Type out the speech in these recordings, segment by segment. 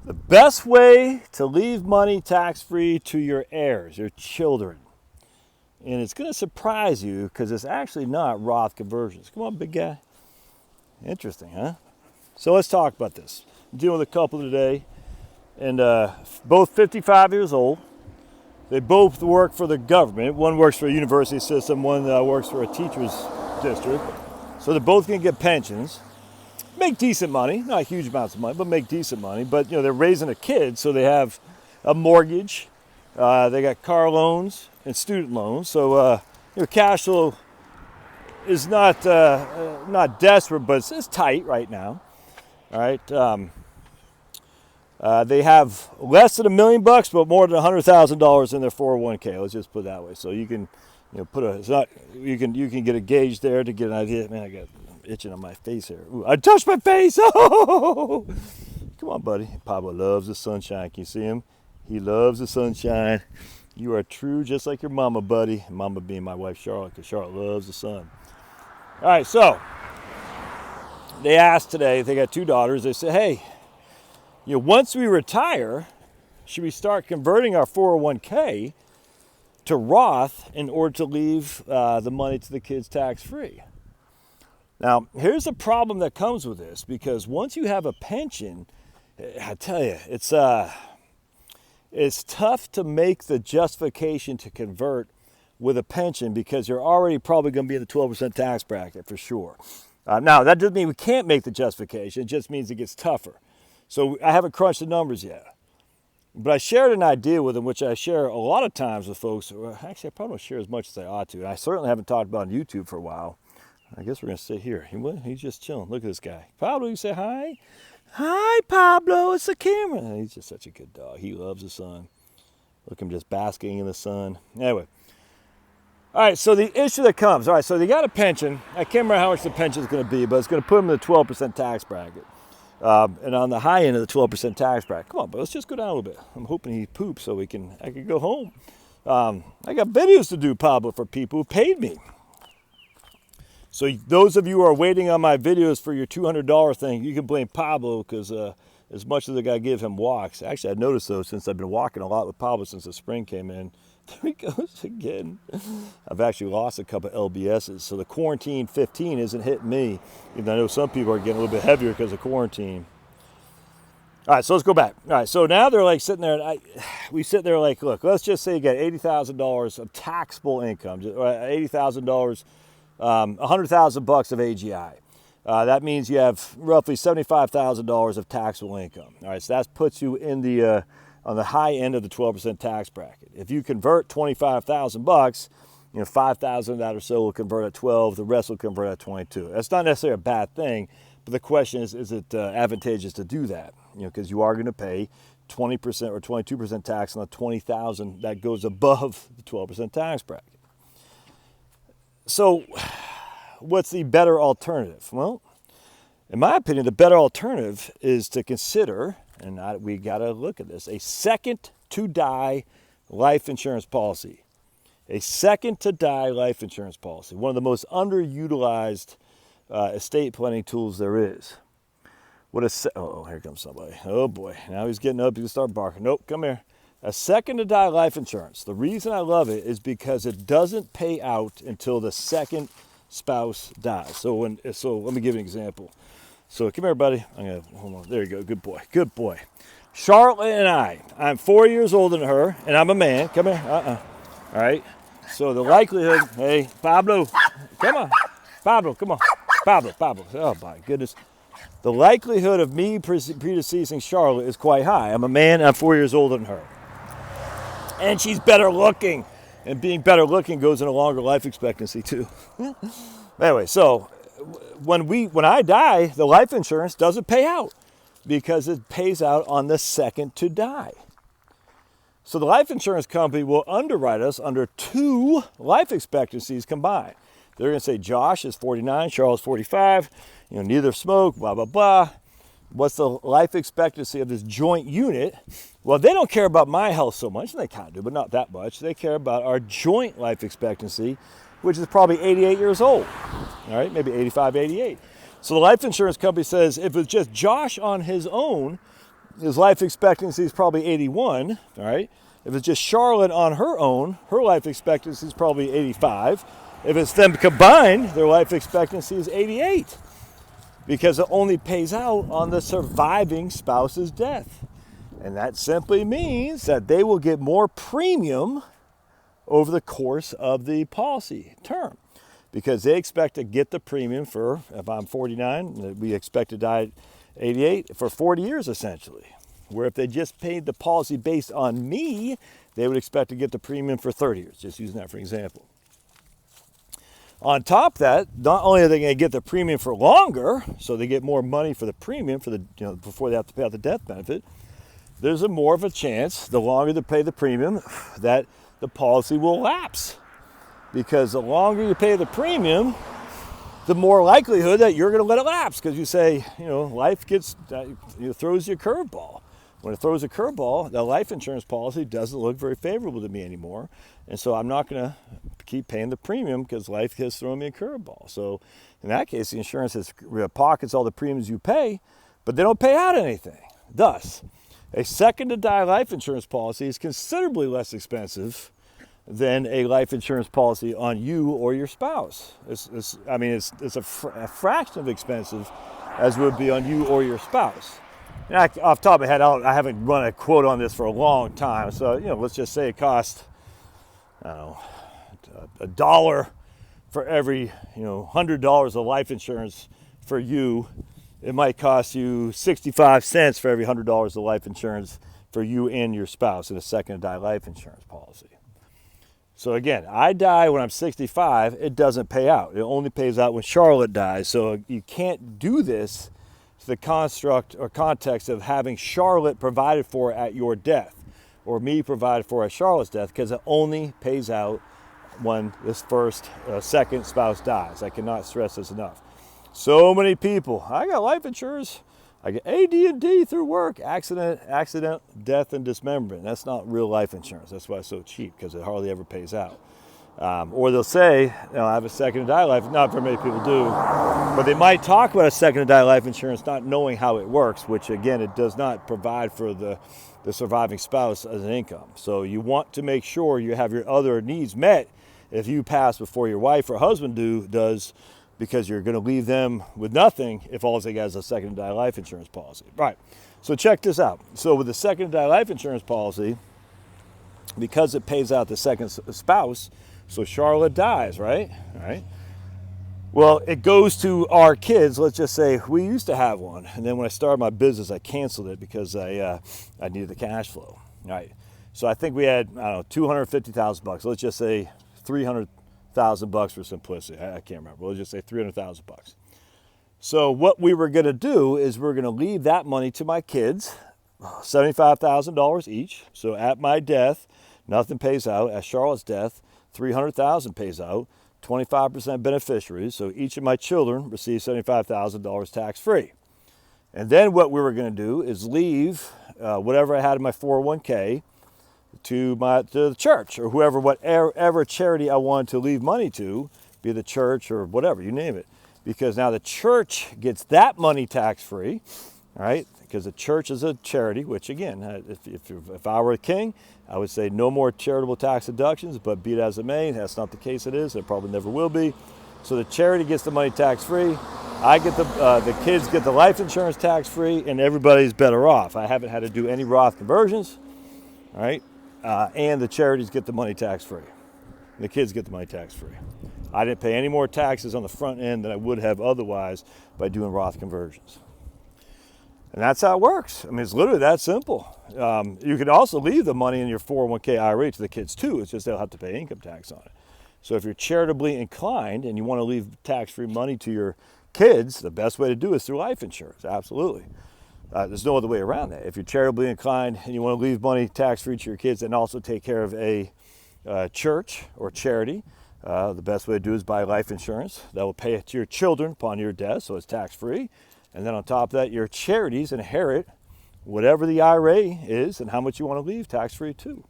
The best way to leave money tax-free to your heirs, your children. And it's going to surprise you because it's actually not Roth conversions. Come on, big guy. Interesting, huh? So let's talk about this. I'm dealing with a couple today, and both 55 years old. They both work for the government. One works for a university system, one works for a teacher's district. So they're both going to get pensions. Make decent money, not huge amounts of money, but make decent money. But they're raising a kid, so they have a mortgage. They got car loans and student loans. So cash flow is not desperate, but it's tight right now. All right. They have less than $1 million, but more than $100,000 in their 401k. Let's just put it that way. So you can, you can get a gauge there to get an idea. Man, I got itching on my face here. Ooh, I touched my face. Oh, come on, buddy. Pablo loves the sunshine. Can you see him? He loves the sunshine. You are true, just like your mama, buddy. Mama being my wife, Charlotte, because Charlotte loves the sun. All right, so they asked today. They got two daughters. They said, "Hey, once we retire, should we start converting our 401k to Roth in order to leave the money to the kids tax-free?" Now, here's the problem that comes with this, because once you have a pension, I tell you, it's tough to make the justification to convert with a pension because you're already probably going to be in the 12% tax bracket for sure. Now, that doesn't mean we can't make the justification. It just means it gets tougher. So I haven't crunched the numbers yet. But I shared an idea with them, which I share a lot of times with folks. Actually, I probably don't share as much as I ought to. And I certainly haven't talked about on YouTube for a while. I guess we're going to sit here. He's just chilling. Look at this guy. Pablo, you say hi? Hi, Pablo. It's the camera. He's just such a good dog. He loves the sun. Look at him just basking in the sun. Anyway. All right, so the issue that comes. All right, so they got a pension. I can't remember how much the pension is going to be, but it's going to put them in the 12% tax bracket. And on the high end of the 12% tax bracket. Come on, but let's just go down a little bit. I'm hoping he poops so I can go home. I got videos to do, Pablo, for people who paid me. So those of you who are waiting on my videos for your $200 thing, you can blame Pablo because as much as I give him walks. Actually, I noticed though, since I've been walking a lot with Pablo since the spring came in, there he goes again. I've actually lost a couple of LBSs. So the quarantine 15 isn't hitting me, even though I know some people are getting a little bit heavier because of quarantine. All right, so let's go back. All right, so now they're like sitting there, and we sit there like, look, let's just say you got $80,000 of taxable income, $80,000, $100,000 of AGI. That means you have roughly $75,000 of taxable income. All right, so that puts you in the on the high end of the 12% tax bracket. If you convert $25,000, $5,000 of that or so will convert at 12. The rest will convert at 22. That's not necessarily a bad thing, but the question is it advantageous to do that? Because you are going to pay 20% or 22% tax on the $20,000 that goes above the 12% tax bracket. So what's the better alternative? Well, in my opinion, the better alternative is to consider, and we got to look at this, a second to die life insurance policy. A second to die life insurance policy. One of the most underutilized estate planning tools there is. Oh, here comes somebody. Oh boy, now he's getting up, he can start barking. Nope, come here. A second to die life insurance. The reason I love it is because it doesn't pay out until the second spouse dies. So let me give you an example. So come here, buddy. Hold on. There you go. Good boy. Good boy. Charlotte and I'm 4 years older than her, and I'm a man. Come here. All right. So the likelihood, hey, Pablo, come on. Pablo, come on. Pablo. Oh, my goodness. The likelihood of me predeceasing Charlotte is quite high. I'm a man. I'm 4 years older than her. And she's better looking. And being better looking goes in a longer life expectancy, too. Anyway, so when I die, the life insurance doesn't pay out because it pays out on the second to die. So the life insurance company will underwrite us under two life expectancies combined. They're going to say Josh is 49, Charles 45, neither smoke, blah, blah, blah. What's the life expectancy of this joint unit? Well, they don't care about my health so much, and they kind of do, but not that much. They care about our joint life expectancy, which is probably 88 years old, all right, maybe 85, 88. So the life insurance company says if it's just Josh on his own, his life expectancy is probably 81, all right? If it's just Charlotte on her own, her life expectancy is probably 85. If it's them combined, their life expectancy is 88, because it only pays out on the surviving spouse's death. And that simply means that they will get more premium over the course of the policy term, because they expect to get the premium for, if I'm 49, we expect to die at 88 for 40 years essentially. Where if they just paid the policy based on me, they would expect to get the premium for 30 years, just using that for example. On top of that, not only are they going to get the premium for longer, so they get more money for the premium for the, before they have to pay out the death benefit, there's more of a chance, the longer they pay the premium, that the policy will lapse. Because the longer you pay the premium, the more likelihood that you're going to let it lapse, because you say, life gets, throws you a curveball. When it throws a curveball, the life insurance policy doesn't look very favorable to me anymore. And so I'm not going to keep paying the premium because life has thrown me a curveball. So in that case, the insurance pockets all the premiums you pay, but they don't pay out anything. Thus, a second to die life insurance policy is considerably less expensive than a life insurance policy on you or your spouse. It's a fraction of expensive as would be on you or your spouse. And off the top of my head, I haven't run a quote on this for a long time. So, let's just say it costs, $1 for every, $100 of life insurance for you. It might cost you 65 cents for every $100 of life insurance for you and your spouse in a second to die life insurance policy. So again, I die when I'm 65, it doesn't pay out. It only pays out when Charlotte dies. So you can't do this to the construct or context of having Charlotte provided for at your death or me provided for at Charlotte's death, because it only pays out when this second spouse dies. I cannot stress this enough. So many people, I got life insurance, I get AD&D through work, accident, death, and dismemberment. That's not real life insurance. That's why it's so cheap, because it hardly ever pays out. Or they'll say, I have a second to die life. Not very many people do, but they might talk about a second to die life insurance not knowing how it works, which again, it does not provide for the surviving spouse as an income. So you want to make sure you have your other needs met if you pass before your wife or husband does, because you're going to leave them with nothing if all they got is a second to die life insurance policy. Right. So check this out. So with the second to die life insurance policy, because it pays out the second spouse, so Charlotte dies, right? All right. Well, it goes to our kids. Let's just say we used to have one, and then when I started my business, I canceled it because I needed the cash flow. All right. So I think we had $250,000. Let's just say $300,000 for simplicity. I can't remember. Let's just say $300,000. So what we were going to do is we're going to leave that money to my kids, $75,000 each. So at my death, nothing pays out. At Charlotte's death, $300,000 pays out. 25% beneficiaries. So each of my children receives $75,000 tax-free. And then what we were going to do is leave whatever I had in my 401k to the church or whatever charity I wanted to leave money to, be the church or whatever, you name it. Because now the church gets that money tax-free, all right? Because the church is a charity, which again, if I were a king, I would say no more charitable tax deductions, but be it as it may, that's not the case it is. It probably never will be. So the charity gets the money tax-free. I get the kids get the life insurance tax-free, and everybody's better off. I haven't had to do any Roth conversions, all right? And the charities get the money tax-free. The kids get the money tax-free. I didn't pay any more taxes on the front end than I would have otherwise by doing Roth conversions. And that's how it works. I mean, it's literally that simple. You can also leave the money in your 401k IRA to the kids too. It's just they'll have to pay income tax on it. So if you're charitably inclined and you want to leave tax-free money to your kids, the best way to do it is through life insurance. Absolutely. There's no other way around that. If you're charitably inclined and you want to leave money tax-free to your kids and also take care of a church or charity, the best way to do is buy life insurance. That will pay it to your children upon your death, so it's tax-free. And then on top of that, your charities inherit whatever the IRA is and how much you want to leave tax-free too.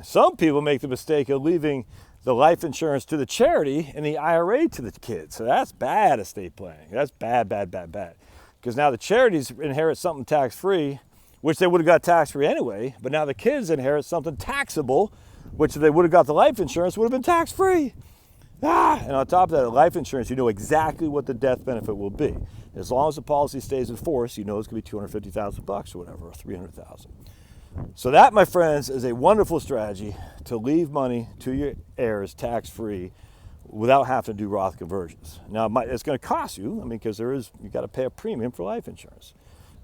Some people make the mistake of leaving the life insurance to the charity and the IRA to the kids. So that's bad estate planning. That's bad. because now the charities inherit something tax-free, which they would have got tax-free anyway, but now the kids inherit something taxable, which if they would have got the life insurance would have been tax-free. And on top of that, life insurance, you know exactly what the death benefit will be. As long as the policy stays in force, you know it's going to be $250,000 or whatever, or $300,000. So that, my friends, is a wonderful strategy to leave money to your heirs tax-free without having to do Roth conversions. Now, it's going to cost you, because you got to pay a premium for life insurance.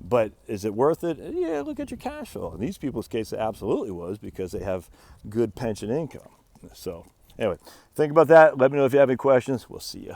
But is it worth it? Yeah, look at your cash flow. In these people's case, it absolutely was, because they have good pension income. So anyway, think about that. Let me know if you have any questions. We'll see you.